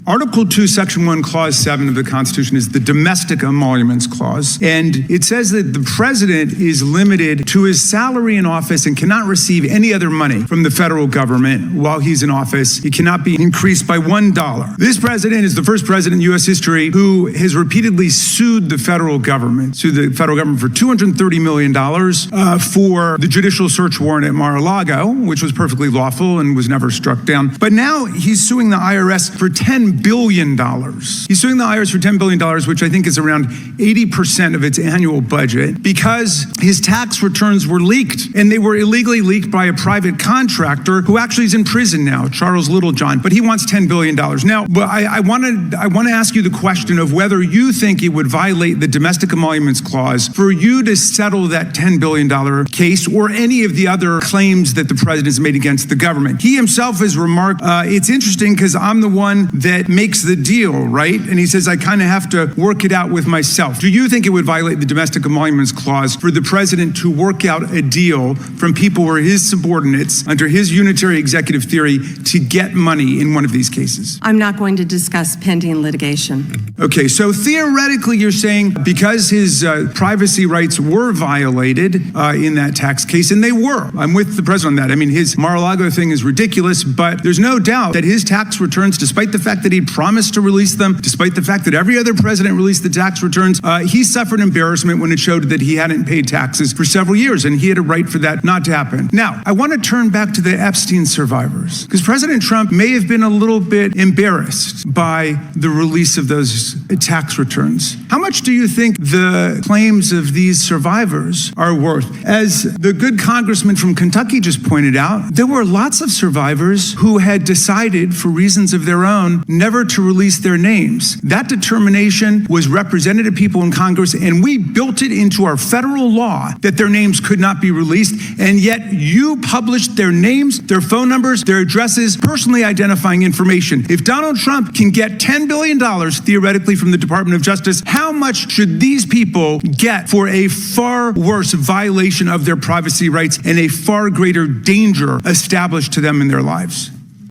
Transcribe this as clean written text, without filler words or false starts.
Article 2, Section 1, Clause 7 of the Constitution is the Domestic Emoluments Clause. And it says that the president is limited to his salary in office and cannot receive any other money from the federal government while he's in office. It cannot be increased by $1. This president is the first president in U.S. history who has repeatedly sued the federal government for $230 million for the judicial search warrant at Mar-a-Lago, which was perfectly lawful and was never struck down. But now he's suing the IRS for $10 billion. He's suing the IRS for $10 billion, which I think is around 80% of its annual budget, because his tax returns were leaked, and they were illegally leaked by a private contractor who actually is in prison now, Charles Littlejohn, but he wants $10 billion. Now, I want to ask you the question of whether you think it would violate the Domestic Emoluments Clause for you to settle that $10 billion case or any of the other claims that the president has made against the government. He himself has remarked, it's interesting because I'm the one that makes the deal, right? And he says, I kind of have to work it out with myself. Do you think it would violate the Domestic Emoluments Clause for the president to work out a deal from people who are his subordinates under his unitary executive theory to get money in one of these cases? I'm not going to discuss pending litigation. Okay, so theoretically you're saying because his privacy rights were violated in that tax case, and they were. I'm with the president on that. I mean, his Mar-a-Lago thing is ridiculous, but there's no doubt that his tax returns, despite the fact that he promised to release them, despite the fact that every other president released the tax returns, he suffered embarrassment when it showed that he hadn't paid taxes for several years, and he had a right for that not to happen. Now, I want to turn back to the Epstein survivors, because President Trump may have been a little bit embarrassed by the release of those tax returns. How much do you think the claims of these survivors are worth? As the good congressman from Kentucky just pointed out, there were lots of survivors who had decided, for reasons of their own, never to release their names. That determination was represented to people in Congress, and we built it into our federal law that their names could not be released, and yet you published their names, their phone numbers, their addresses, personally identifying information. If Donald Trump can get $10 billion, theoretically, from the Department of Justice, how much should these people get for a far worse violation of their privacy rights and a far greater danger established to them in their lives?